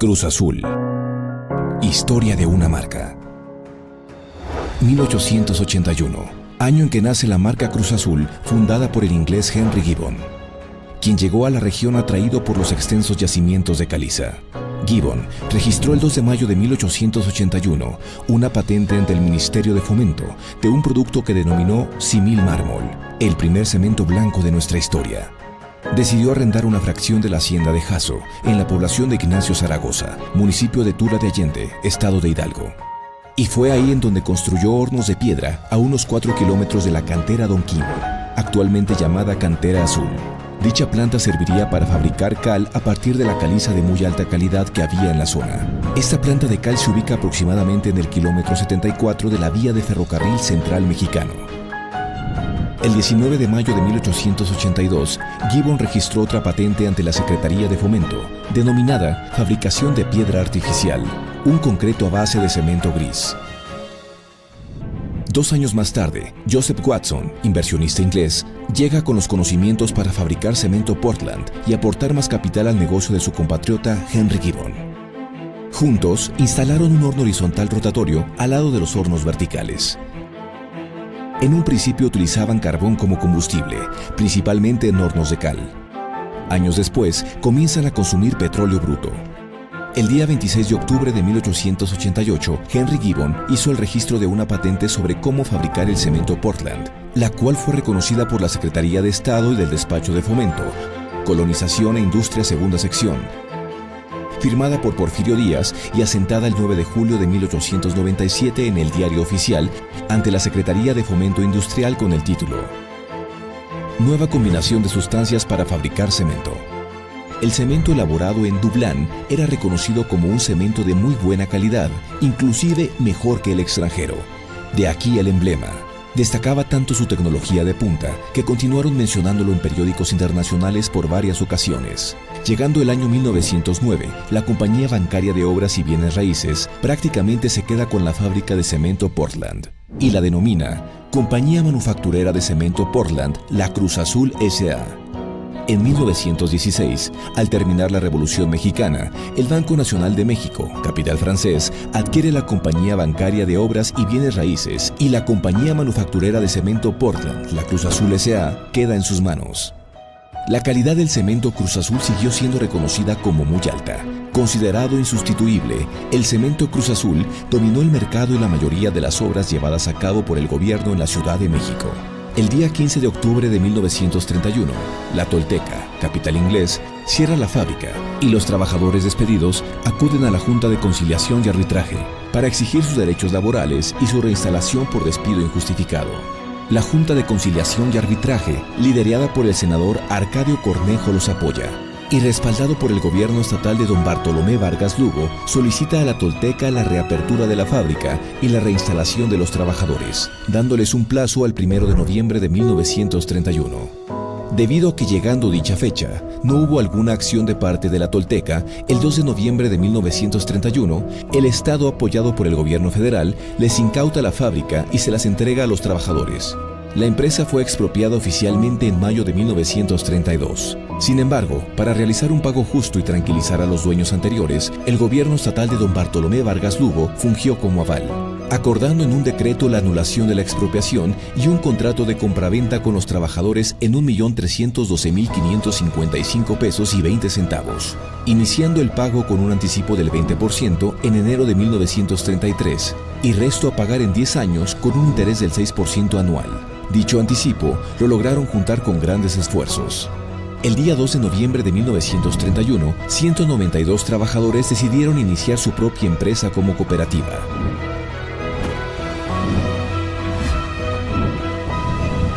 Cruz Azul. Historia de una marca. 1881, año en que nace la marca Cruz Azul, fundada por el inglés Henry Gibbon, quien llegó a la región atraído por los extensos yacimientos de caliza. Gibbon registró el 2 de mayo de 1881 una patente ante el Ministerio de Fomento de un producto que denominó Simil Mármol, el primer cemento blanco de nuestra historia. Decidió arrendar una fracción de la hacienda de Jasso, en la población de Ignacio Zaragoza, municipio de Tula de Allende, estado de Hidalgo. Y fue ahí en donde construyó hornos de piedra a unos 4 kilómetros de la cantera Don Quimo, actualmente llamada Cantera Azul. Dicha planta serviría para fabricar cal a partir de la caliza de muy alta calidad que había en la zona. Esta planta de cal se ubica aproximadamente en el kilómetro 74 de la vía de ferrocarril central mexicano. El 19 de mayo de 1882, Gibbon registró otra patente ante la Secretaría de Fomento, denominada Fabricación de Piedra Artificial, un concreto a base de cemento gris. 2 años más tarde, Joseph Watson, inversionista inglés, llega con los conocimientos para fabricar cemento Portland y aportar más capital al negocio de su compatriota Henry Gibbon. Juntos, instalaron un horno horizontal rotatorio al lado de los hornos verticales. En un principio utilizaban carbón como combustible, principalmente en hornos de cal. Años después, comienzan a consumir petróleo bruto. El día 26 de octubre de 1888, Henry Gibbon hizo el registro de una patente sobre cómo fabricar el cemento Portland, la cual fue reconocida por la Secretaría de Estado y del Despacho de Fomento, Colonización e Industria Segunda Sección, firmada por Porfirio Díaz y asentada el 9 de julio de 1897 en el Diario Oficial ante la Secretaría de Fomento Industrial con el título Nueva combinación de sustancias para fabricar cemento. El cemento elaborado en Dublán era reconocido como un cemento de muy buena calidad, inclusive mejor que el extranjero. De aquí el emblema. Destacaba tanto su tecnología de punta que continuaron mencionándolo en periódicos internacionales por varias ocasiones. Llegando el año 1909, la Compañía Bancaria de Obras y Bienes Raíces prácticamente se queda con la fábrica de cemento Portland y la denomina Compañía Manufacturera de Cemento Portland, la Cruz Azul S.A. En 1916, al terminar la Revolución Mexicana, el Banco Nacional de México, capital francés, adquiere la Compañía Bancaria de Obras y Bienes Raíces y la Compañía Manufacturera de Cemento Portland, la Cruz Azul S.A., queda en sus manos. La calidad del cemento Cruz Azul siguió siendo reconocida como muy alta. Considerado insustituible, el cemento Cruz Azul dominó el mercado y la mayoría de las obras llevadas a cabo por el gobierno en la Ciudad de México. El día 15 de octubre de 1931, la Tolteca, capital inglés, cierra la fábrica y los trabajadores despedidos acuden a la Junta de Conciliación y Arbitraje para exigir sus derechos laborales y su reinstalación por despido injustificado. La Junta de Conciliación y Arbitraje, liderada por el senador Arcadio Cornejo, los apoya y respaldado por el gobierno estatal de don Bartolomé Vargas Lugo, solicita a la Tolteca la reapertura de la fábrica y la reinstalación de los trabajadores, dándoles un plazo al 1 de noviembre de 1931. Debido a que llegando dicha fecha, no hubo alguna acción de parte de la Tolteca, el 2 de noviembre de 1931, el Estado apoyado por el gobierno federal les incauta la fábrica y se las entrega a los trabajadores. La empresa fue expropiada oficialmente en mayo de 1932. Sin embargo, para realizar un pago justo y tranquilizar a los dueños anteriores, el gobierno estatal de don Bartolomé Vargas Lugo fungió como aval, acordando en un decreto la anulación de la expropiación y un contrato de compraventa con los trabajadores en 1.312.555 pesos y 20 centavos, iniciando el pago con un anticipo del 20% en enero de 1933 y resto a pagar en 10 años con un interés del 6% anual. Dicho anticipo lo lograron juntar con grandes esfuerzos. El día 2 de noviembre de 1931, 192 trabajadores decidieron iniciar su propia empresa como cooperativa.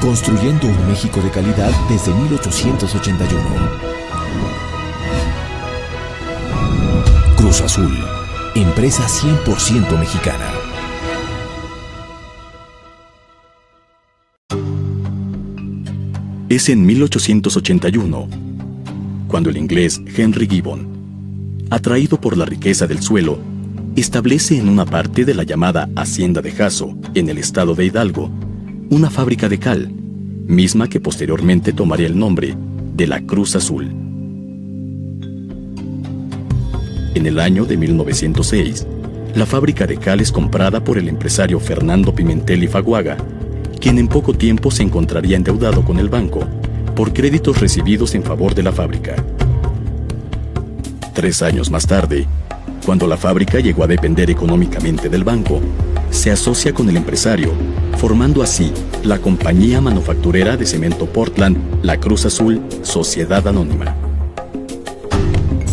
Construyendo un México de calidad desde 1881. Cruz Azul, empresa 100% mexicana. Es en 1881, cuando el inglés Henry Gibbon, atraído por la riqueza del suelo, establece en una parte de la llamada Hacienda de Jasso, en el estado de Hidalgo, una fábrica de cal, misma que posteriormente tomaría el nombre de la Cruz Azul. En el año de 1906, la fábrica de cal es comprada por el empresario Fernando Pimentel y Faguaga, quien en poco tiempo se encontraría endeudado con el banco por créditos recibidos en favor de la fábrica. 3 años más tarde, cuando la fábrica llegó a depender económicamente del banco, se asocia con el empresario, formando así la compañía manufacturera de cemento Portland, la Cruz Azul, Sociedad Anónima.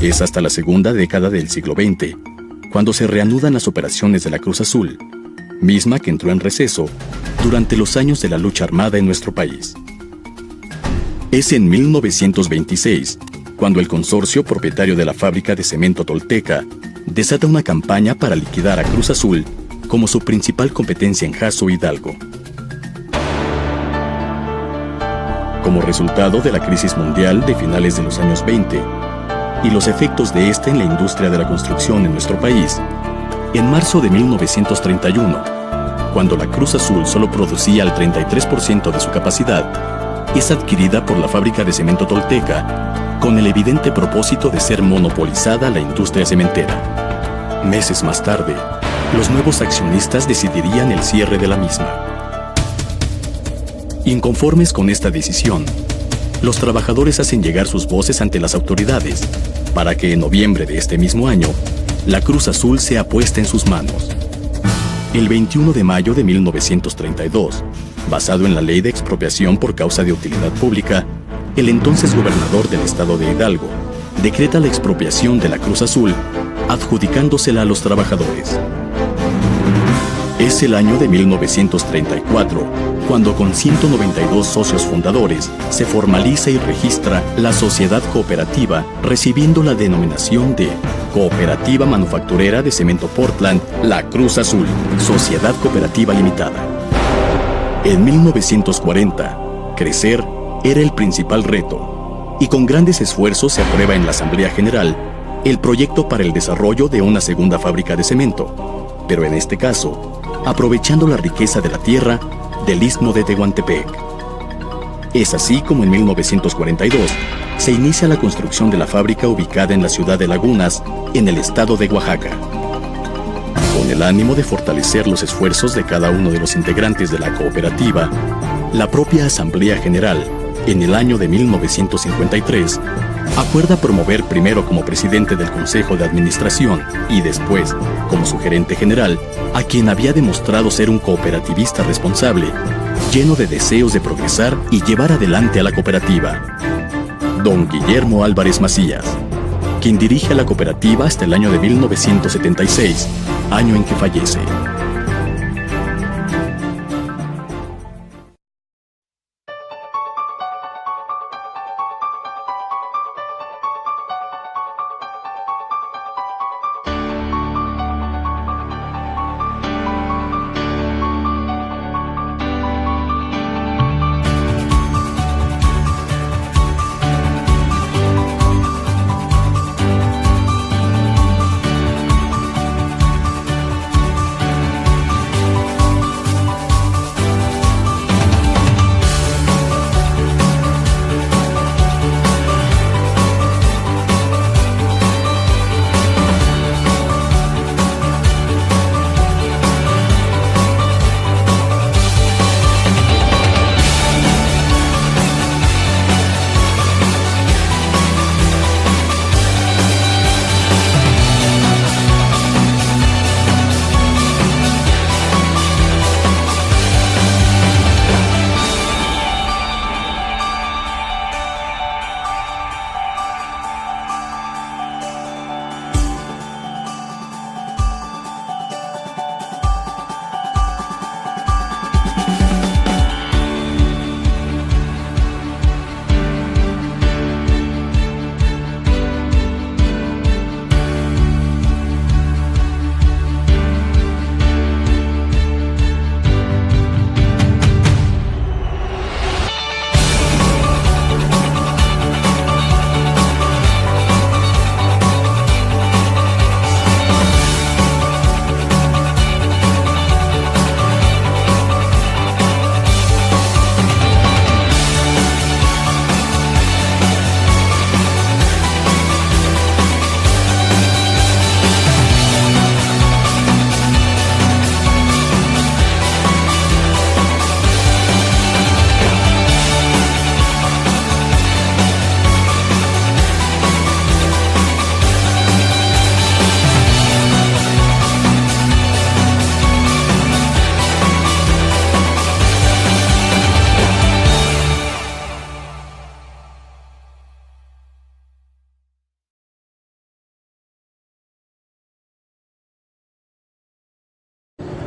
Es hasta la segunda década del siglo XX, cuando se reanudan las operaciones de la Cruz Azul, misma que entró en receso durante los años de la lucha armada en nuestro país. Es en 1926 cuando el consorcio propietario de la fábrica de cemento Tolteca desata una campaña para liquidar a Cruz Azul como su principal competencia en Jasso, Hidalgo. Como resultado de la crisis mundial de finales de los años 20 y los efectos de esta en la industria de la construcción en nuestro país, en marzo de 1931, cuando la Cruz Azul solo producía el 33% de su capacidad, es adquirida por la fábrica de cemento Tolteca con el evidente propósito de ser monopolizada la industria cementera. Meses más tarde, los nuevos accionistas decidirían el cierre de la misma. Inconformes con esta decisión, los trabajadores hacen llegar sus voces ante las autoridades para que en noviembre de este mismo año, la Cruz Azul sea puesta en sus manos. El 21 de mayo de 1932, basado en la ley de expropiación por causa de utilidad pública, el entonces gobernador del estado de Hidalgo decreta la expropiación de la Cruz Azul, adjudicándosela a los trabajadores. Es el año de 1934, cuando con 192 socios fundadores se formaliza y registra la sociedad cooperativa, recibiendo la denominación de Cooperativa Manufacturera de Cemento Portland, La Cruz Azul, Sociedad Cooperativa Limitada. En 1940, crecer era el principal reto, y con grandes esfuerzos se aprueba en la Asamblea General el proyecto para el desarrollo de una segunda fábrica de cemento, pero en este caso, aprovechando la riqueza de la tierra del Istmo de Tehuantepec. Es así como en 1942 se inicia la construcción de la fábrica ubicada en la ciudad de Lagunas, en el estado de Oaxaca. Con el ánimo de fortalecer los esfuerzos de cada uno de los integrantes de la cooperativa, la propia Asamblea General, en el año de 1953, acuerda promover primero como presidente del Consejo de Administración y después como su gerente general a quien había demostrado ser un cooperativista responsable, lleno de deseos de progresar y llevar adelante a la cooperativa. Don Guillermo Álvarez Macías, quien dirige a la cooperativa hasta el año de 1976, año en que fallece.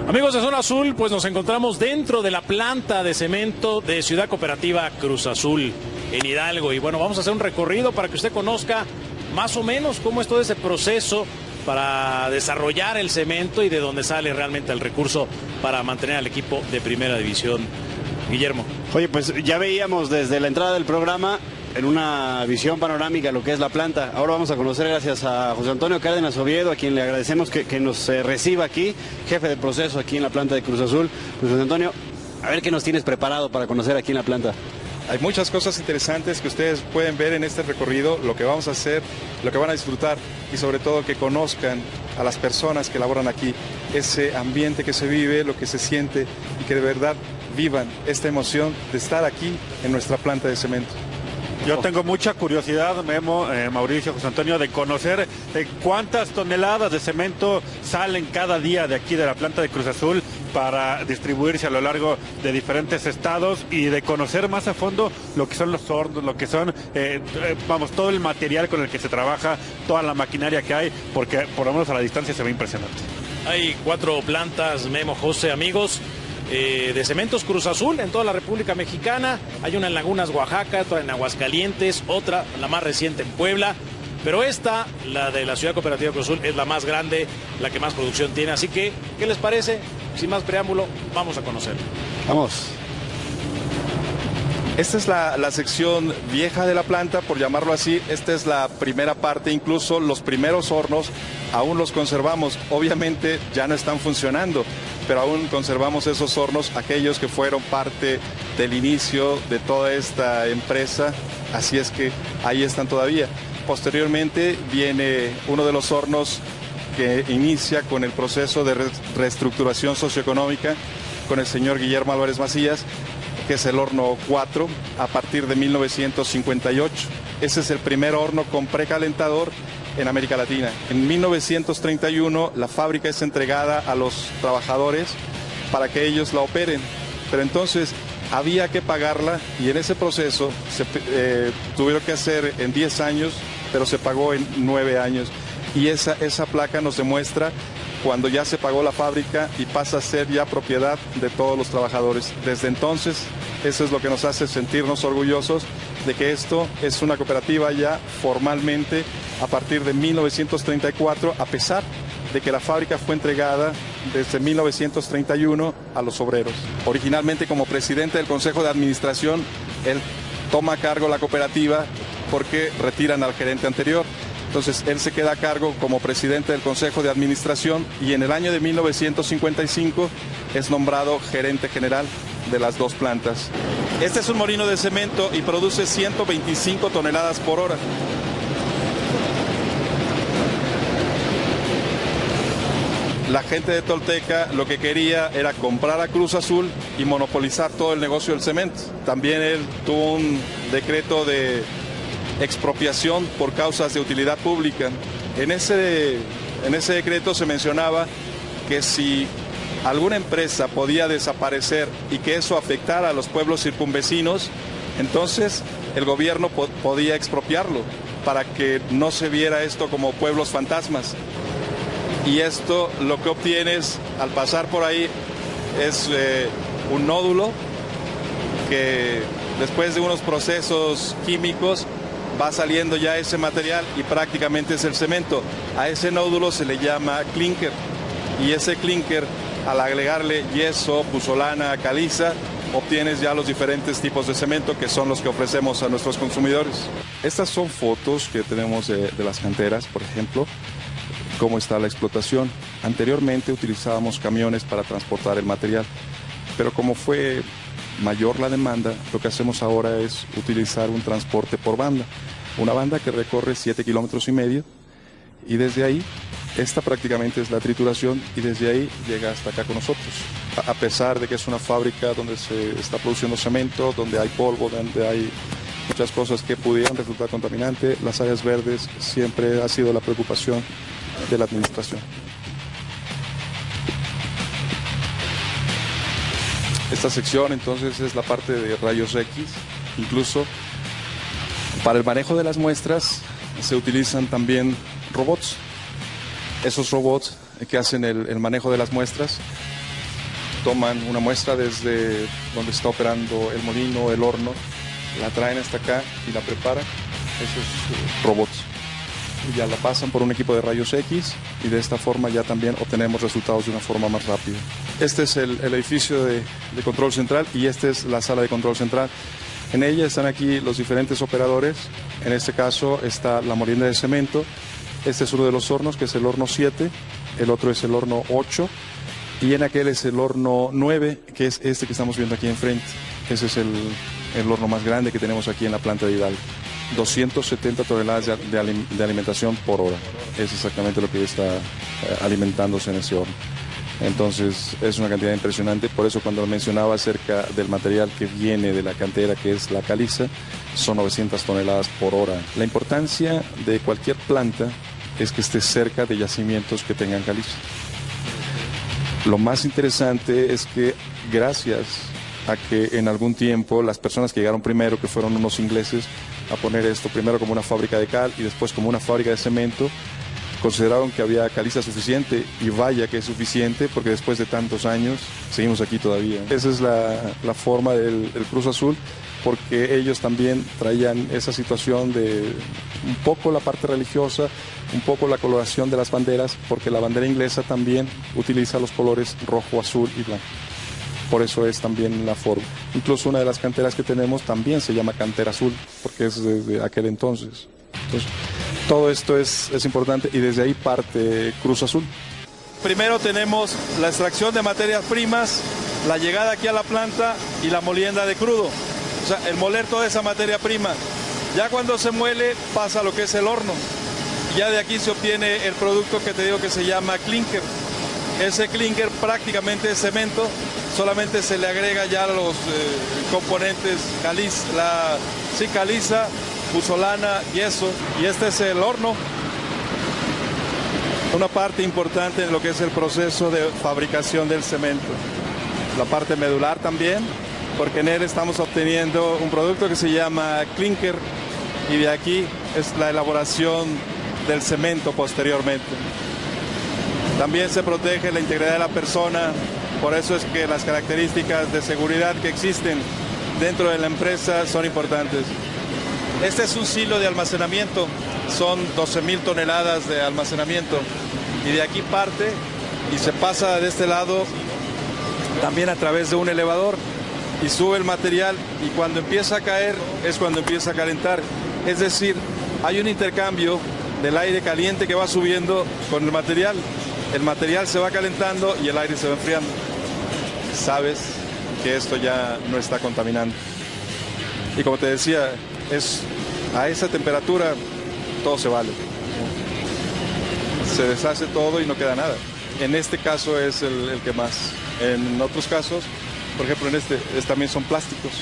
Amigos de Zona Azul, pues nos encontramos dentro de la planta de cemento de Ciudad Cooperativa Cruz Azul en Hidalgo. Y bueno, vamos a hacer un recorrido para que usted conozca más o menos cómo es todo ese proceso para desarrollar el cemento y de dónde sale realmente el recurso para mantener al equipo de primera división. Guillermo. Oye, pues ya veíamos desde la entrada del programa en una visión panorámica lo que es la planta. Ahora vamos a conocer, gracias a José Antonio Cárdenas Oviedo, a quien le agradecemos que nos reciba aquí, jefe de proceso aquí en la planta de Cruz Azul. Pues José Antonio, a ver qué nos tienes preparado para conocer aquí en la planta. Hay muchas cosas interesantes que ustedes pueden ver en este recorrido, lo que vamos a hacer, lo que van a disfrutar y sobre todo que conozcan a las personas que laboran aquí, ese ambiente que se vive, lo que se siente y que de verdad vivan esta emoción de estar aquí en nuestra planta de cemento. Yo tengo mucha curiosidad, Memo, Mauricio, José Antonio, de conocer cuántas toneladas de cemento salen cada día de aquí de la planta de Cruz Azul para distribuirse a lo largo de diferentes estados y de conocer más a fondo lo que son los hornos, lo que son, todo el material con el que se trabaja, toda la maquinaria que hay, porque por lo menos a la distancia se ve impresionante. Hay 4 plantas, Memo, José, amigos, de Cementos Cruz Azul en toda la República Mexicana. Hay una en Lagunas, Oaxaca, otra en Aguascalientes, otra, la más reciente, en Puebla. Pero esta, la de la Ciudad Cooperativa Cruz Azul, es la más grande, la que más producción tiene. Así que, ¿qué les parece? Sin más preámbulo, vamos a conocerlo. Vamos. Esta es la sección vieja de la planta, por llamarlo así. Esta es la primera parte, incluso los primeros hornos aún los conservamos. Obviamente ya no están funcionando, pero aún conservamos esos hornos, aquellos que fueron parte del inicio de toda esta empresa. Así es que ahí están todavía. Posteriormente viene uno de los hornos que inicia con el proceso de reestructuración socioeconómica con el señor Guillermo Álvarez Macías, que es el horno 4, a partir de 1958. Ese es el primer horno con precalentador en América Latina. En 1931 la fábrica es entregada a los trabajadores para que ellos la operen, pero entonces había que pagarla y en ese proceso tuvieron que hacer en 10 años, pero se pagó en 9 años. Y esa placa nos demuestra cuando ya se pagó la fábrica y pasa a ser ya propiedad de todos los trabajadores. Desde entonces, eso es lo que nos hace sentirnos orgullosos de que esto es una cooperativa ya formalmente a partir de 1934, a pesar de que la fábrica fue entregada desde 1931 a los obreros. Originalmente, como presidente del Consejo de Administración, él toma a cargo la cooperativa porque retiran al gerente anterior. Entonces él se queda a cargo como presidente del Consejo de Administración y en el año de 1955 es nombrado gerente general de las 2 plantas. Este es un molino de cemento y produce 125 toneladas por hora. La gente de Tolteca lo que quería era comprar a Cruz Azul y monopolizar todo el negocio del cemento. También él tuvo un decreto de expropiación por causas de utilidad pública. En ese decreto se mencionaba que si alguna empresa podía desaparecer y que eso afectara a los pueblos circunvecinos, entonces el gobierno podía expropiarlo para que no se viera esto como pueblos fantasmas. Y esto lo que obtienes al pasar por ahí es un nódulo que después de unos procesos químicos va saliendo ya ese material y prácticamente es el cemento. A ese nódulo se le llama clinker y ese clinker, al agregarle yeso, puzolana, caliza, obtienes ya los diferentes tipos de cemento que son los que ofrecemos a nuestros consumidores. Estas son fotos que tenemos de las canteras, por ejemplo, cómo está la explotación. Anteriormente utilizábamos camiones para transportar el material, pero como fue mayor la demanda, lo que hacemos ahora es utilizar un transporte por banda, una banda que recorre 7,5 kilómetros y desde ahí, esta prácticamente es la trituración y desde ahí llega hasta acá con nosotros. A pesar de que es una fábrica donde se está produciendo cemento, donde hay polvo, donde hay muchas cosas que pudieran resultar contaminantes, las áreas verdes siempre ha sido la preocupación de la administración. Esta sección entonces es la parte de rayos X. Incluso para el manejo de las muestras se utilizan también robots. Esos robots que hacen el manejo de las muestras toman una muestra desde donde está operando el molino, el horno, la traen hasta acá y la preparan esos robots. Y ya la pasan por un equipo de rayos X y de esta forma ya también obtenemos resultados de una forma más rápida. Este es el edificio de control central y esta es la sala de control central. En ella están aquí los diferentes operadores. En este caso está la molienda de cemento. Este es uno de los hornos, que es el horno 7, el otro es el horno 8 y en aquel es el horno 9, que es este que estamos viendo aquí enfrente. Ese es el horno más grande que tenemos aquí en la planta de Hidalgo. 270 toneladas de alimentación por hora. Es exactamente lo que está alimentándose en ese horno. Entonces es una cantidad impresionante. Por eso cuando mencionaba acerca del material que viene de la cantera, que es la caliza, son 900 toneladas por hora. La importancia de cualquier planta es que esté cerca de yacimientos que tengan caliza. Lo más interesante es que gracias a que en algún tiempo las personas que llegaron primero, que fueron unos ingleses, a poner esto primero como una fábrica de cal y después como una fábrica de cemento, consideraron que había caliza suficiente, y vaya que es suficiente, porque después de tantos años seguimos aquí todavía. Esa es la forma del Cruz Azul, porque ellos también traían esa situación de un poco la parte religiosa, un poco la coloración de las banderas, porque la bandera inglesa también utiliza los colores rojo, azul y blanco. Por eso es también la forma. Incluso una de las canteras que tenemos también se llama cantera azul, porque es desde aquel entonces. Entonces, todo esto es importante y desde ahí parte Cruz Azul. Primero tenemos la extracción de materias primas, la llegada aquí a la planta y la molienda de crudo. O sea, el moler toda esa materia prima. Ya cuando se muele pasa a lo que es el horno. Ya de aquí se obtiene el producto que te digo que se llama clinker. Ese clinker prácticamente es cemento, solamente se le agrega ya los componentes caliza, puzzolana, yeso, y este es el horno. Una parte importante en lo que es el proceso de fabricación del cemento. La parte medular también, porque en él estamos obteniendo un producto que se llama clinker y de aquí es la elaboración del cemento posteriormente. También se protege la integridad de la persona, por eso es que las características de seguridad que existen dentro de la empresa son importantes. Este es un silo de almacenamiento, son 12,000 toneladas de almacenamiento y de aquí parte y se pasa de este lado también a través de un elevador y sube el material y cuando empieza a caer es cuando empieza a calentar. Es decir, hay un intercambio del aire caliente que va subiendo con el material. El material se va calentando y el aire se va enfriando. Sabes que esto ya no está contaminando. Y como te decía, es a esa temperatura todo se vale. Se deshace todo y no queda nada. En este caso es el que más. En otros casos, por ejemplo, en este también son plásticos.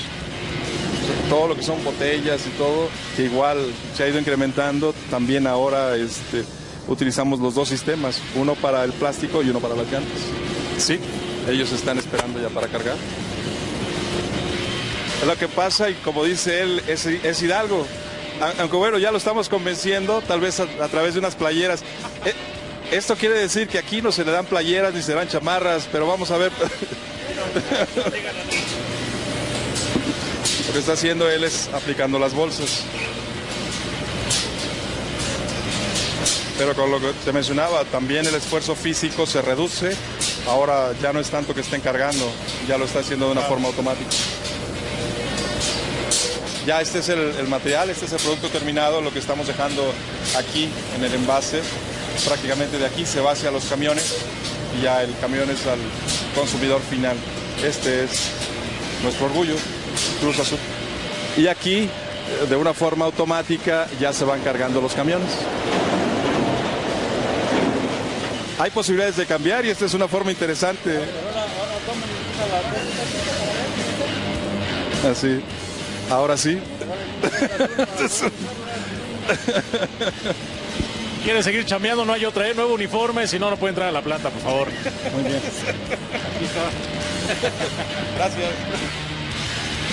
Todo lo que son botellas y todo, que igual se ha ido incrementando. También ahora utilizamos los dos sistemas, uno para el plástico y uno para las llantas. Sí, ellos están esperando ya para cargar. Es lo que pasa y como dice él, es Hidalgo. Aunque bueno, ya lo estamos convenciendo, tal vez a través de unas playeras. Esto quiere decir que aquí no se le dan playeras ni se le dan chamarras, pero vamos a ver. Lo que está haciendo él es aplicando las bolsas. Pero con lo que te mencionaba, también el esfuerzo físico se reduce. Ahora ya no es tanto que estén cargando, ya lo está haciendo de una forma automática. Ya este es el material, este es el producto terminado, lo que estamos dejando aquí en el envase. Prácticamente de aquí se va hacia los camiones y ya el camión es al consumidor final. Este es nuestro orgullo, Cruz Azul. Y aquí, de una forma automática, ya se van cargando los camiones. Hay posibilidades de cambiar y esta es una forma interesante. Así, ahora sí. ¿Quiere seguir chambeando? No hay otra, nuevo uniforme, si no, no puede entrar a la planta, por favor. Muy bien. Aquí está. Gracias.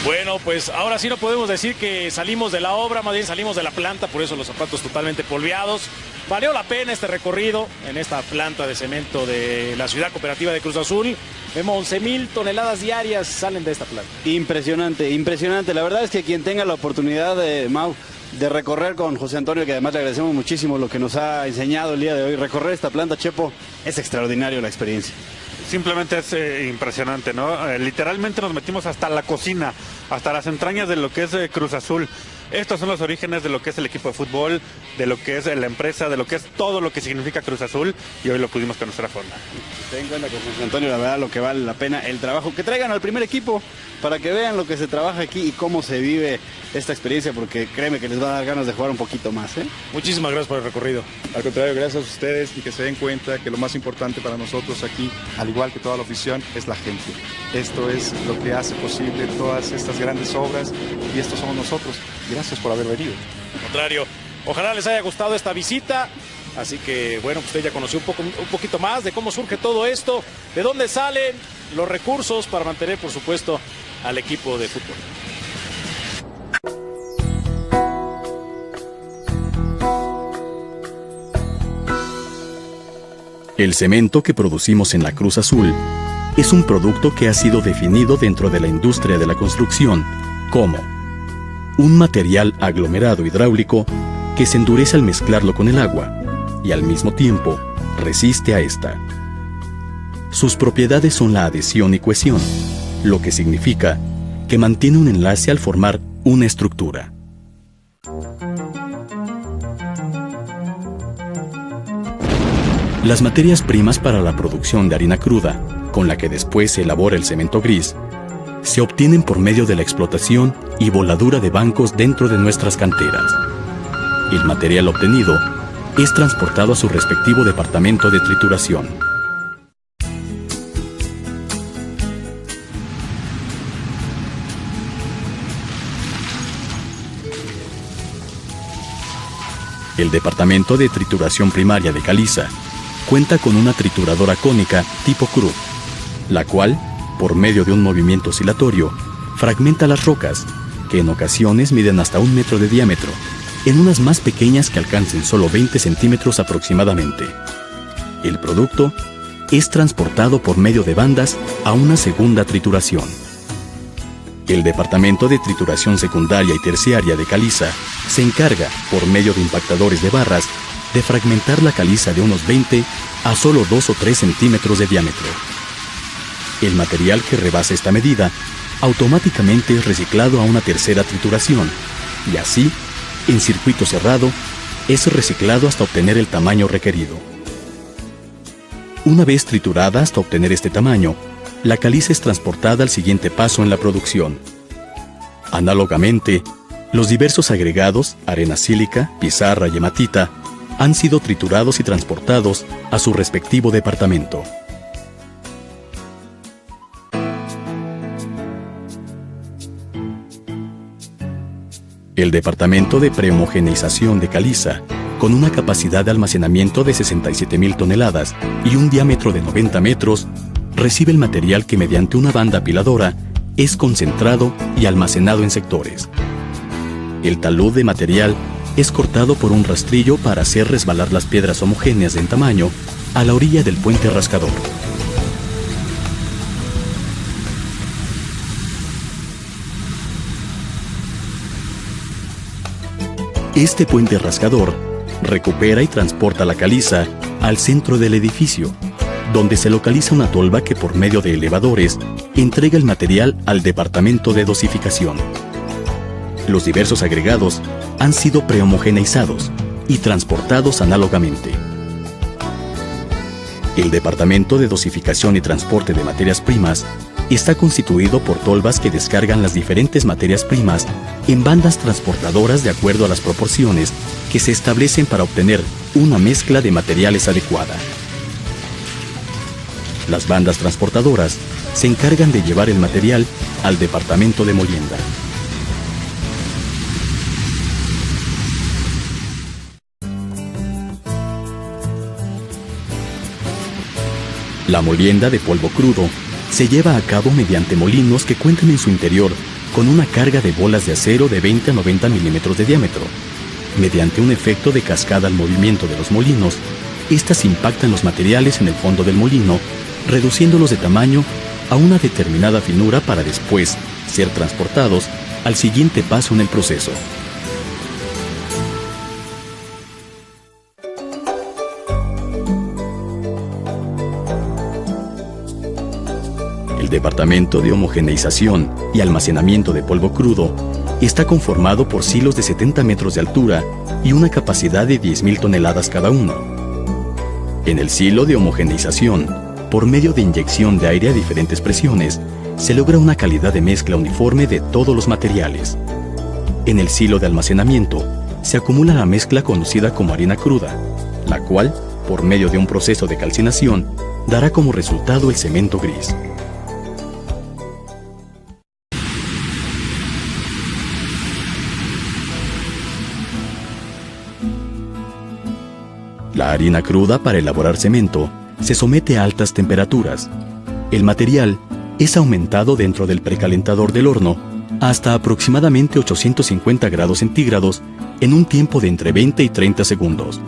Bueno, pues ahora sí no podemos decir que salimos de la obra, más bien salimos de la planta, por eso los zapatos totalmente polveados. Valió la pena este recorrido en esta planta de cemento de la Ciudad Cooperativa de Cruz Azul. Vemos 11,000 toneladas diarias salen de esta planta. Impresionante, impresionante. La verdad es que quien tenga la oportunidad Mau, de recorrer con José Antonio, que además le agradecemos muchísimo lo que nos ha enseñado el día de hoy, recorrer esta planta, Chepo, es extraordinario la experiencia. Simplemente es impresionante, ¿no? Literalmente nos metimos hasta la cocina, hasta las entrañas de lo que es Cruz Azul. Estos son los orígenes de lo que es el equipo de fútbol, de lo que es la empresa, de lo que es todo lo que significa Cruz Azul, y hoy lo pudimos conocer a fondo. Ten en cuenta con José Antonio, la verdad, lo que vale la pena el trabajo. Que traigan al primer equipo para que vean lo que se trabaja aquí y cómo se vive esta experiencia, porque créeme que les va a dar ganas de jugar un poquito más, ¿eh? Muchísimas gracias por el recorrido. Al contrario, gracias a ustedes, y que se den cuenta que lo más importante para nosotros aquí, al igual que toda la afición, es la gente. Esto es lo que hace posible todas estas grandes obras, y estos somos nosotros. Gracias por haber venido. Al contrario, ojalá les haya gustado esta visita. Así que bueno, usted ya conoció un poquito más de cómo surge todo esto, de dónde salen los recursos para mantener, por supuesto, al equipo de fútbol. El cemento que producimos en la Cruz Azul es un producto que ha sido definido dentro de la industria de la construcción como un material aglomerado hidráulico que se endurece al mezclarlo con el agua y al mismo tiempo resiste a esta. Sus propiedades son la adhesión y cohesión, lo que significa que mantiene un enlace al formar una estructura. Las materias primas para la producción de harina cruda, con la que después se elabora el cemento gris, se obtienen por medio de la explotación y voladura de bancos dentro de nuestras canteras. El material obtenido es transportado a su respectivo departamento de trituración. El departamento de trituración primaria de Caliza cuenta con una trituradora cónica tipo cruz, la cual, por medio de un movimiento oscilatorio, fragmenta las rocas, que en ocasiones miden hasta 1 metro de diámetro, en unas más pequeñas que alcancen solo 20 centímetros aproximadamente. El producto es transportado por medio de bandas a una segunda trituración. El departamento de trituración secundaria y terciaria de caliza se encarga, por medio de impactadores de barras, de fragmentar la caliza de unos 20 a solo 2 o 3 centímetros de diámetro. El material que rebasa esta medida automáticamente es reciclado a una tercera trituración y así, en circuito cerrado, es reciclado hasta obtener el tamaño requerido. Una vez triturada hasta obtener este tamaño, la caliza es transportada al siguiente paso en la producción. Análogamente, los diversos agregados, arena sílica, pizarra y hematita, han sido triturados y transportados a su respectivo departamento. El departamento de prehomogeneización de caliza, con una capacidad de almacenamiento de 67,000 toneladas y un diámetro de 90 metros, recibe el material que mediante una banda apiladora es concentrado y almacenado en sectores. El talud de material es cortado por un rastrillo para hacer resbalar las piedras homogéneas en tamaño a la orilla del puente rascador. Este puente rascador recupera y transporta la caliza al centro del edificio, donde se localiza una tolva que por medio de elevadores entrega el material al departamento de dosificación. Los diversos agregados han sido prehomogeneizados y transportados análogamente. El departamento de dosificación y transporte de materias primas está constituido por tolvas que descargan las diferentes materias primas en bandas transportadoras de acuerdo a las proporciones que se establecen para obtener una mezcla de materiales adecuada. Las bandas transportadoras se encargan de llevar el material al departamento de molienda. La molienda de polvo crudo se lleva a cabo mediante molinos que cuentan en su interior con una carga de bolas de acero de 20 a 90 milímetros de diámetro. Mediante un efecto de cascada al movimiento de los molinos, estas impactan los materiales en el fondo del molino, reduciéndolos de tamaño a una determinada finura para después ser transportados al siguiente paso en el proceso. El Departamento de Homogeneización y Almacenamiento de Polvo Crudo está conformado por silos de 70 metros de altura y una capacidad de 10.000 toneladas cada uno. En el silo de homogeneización, por medio de inyección de aire a diferentes presiones, se logra una calidad de mezcla uniforme de todos los materiales. En el silo de almacenamiento, se acumula la mezcla conocida como harina cruda, la cual, por medio de un proceso de calcinación, dará como resultado el cemento gris. La harina cruda para elaborar cemento se somete a altas temperaturas. El material es aumentado dentro del precalentador del horno hasta aproximadamente 850 grados centígrados en un tiempo de entre 20 y 30 segundos.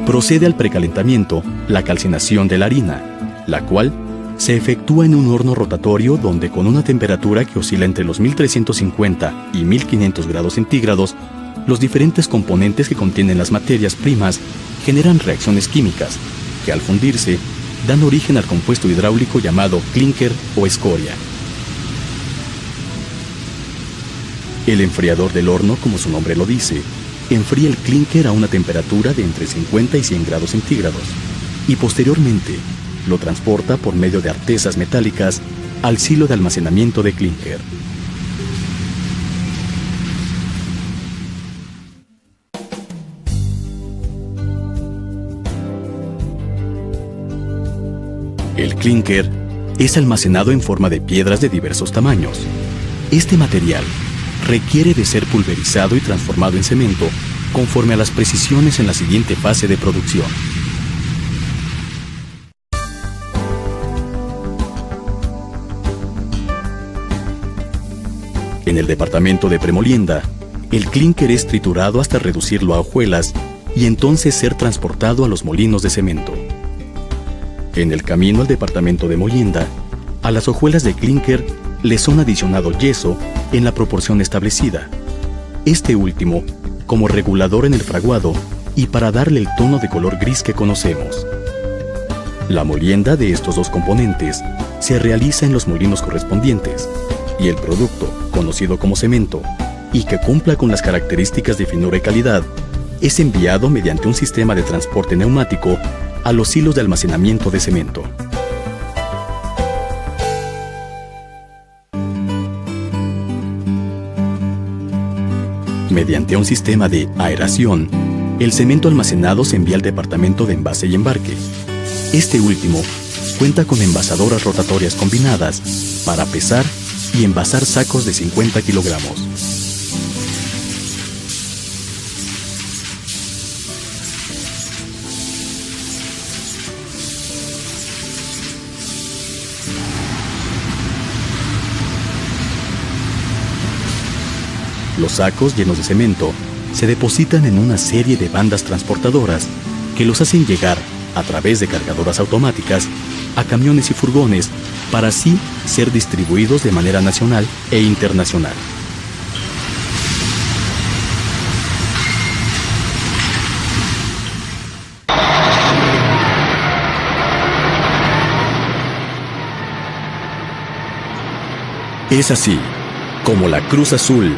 Procede al precalentamiento la calcinación de la harina, la cual se efectúa en un horno rotatorio donde con una temperatura que oscila entre los 1350 y 1500 grados centígrados, los diferentes componentes que contienen las materias primas generan reacciones químicas, que al fundirse dan origen al compuesto hidráulico llamado clínker o escoria. El enfriador del horno, como su nombre lo dice, enfría el clínker a una temperatura de entre 50 y 100 grados centígrados y posteriormente lo transporta por medio de artesas metálicas al silo de almacenamiento de clínker. El clínker es almacenado en forma de piedras de diversos tamaños. Este material requiere de ser pulverizado y transformado en cemento conforme a las precisiones en la siguiente fase de producción. En el departamento de premolienda, el clínker es triturado hasta reducirlo a hojuelas y entonces ser transportado a los molinos de cemento. En el camino al departamento de molienda, a las hojuelas de clínker les son adicionado yeso en la proporción establecida. Este último como regulador en el fraguado y para darle el tono de color gris que conocemos. La molienda de estos dos componentes se realiza en los molinos correspondientes y el producto, conocido como cemento, y que cumpla con las características de finura y calidad, es enviado mediante un sistema de transporte neumático a los hilos de almacenamiento de cemento. Mediante un sistema de aeración, el cemento almacenado se envía al departamento de envase y embarque. Este último cuenta con envasadoras rotatorias combinadas para pesar y envasar sacos de 50 kilogramos. Los sacos llenos de cemento se depositan en una serie de bandas transportadoras que los hacen llegar, a través de cargadoras automáticas, a camiones y furgones para así ser distribuidos de manera nacional e internacional. Es así como la Cruz Azul,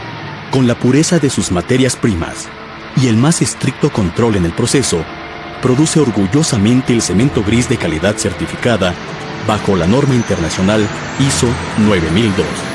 con la pureza de sus materias primas y el más estricto control en el proceso, produce orgullosamente el cemento gris de calidad certificada bajo la norma internacional ISO 9002.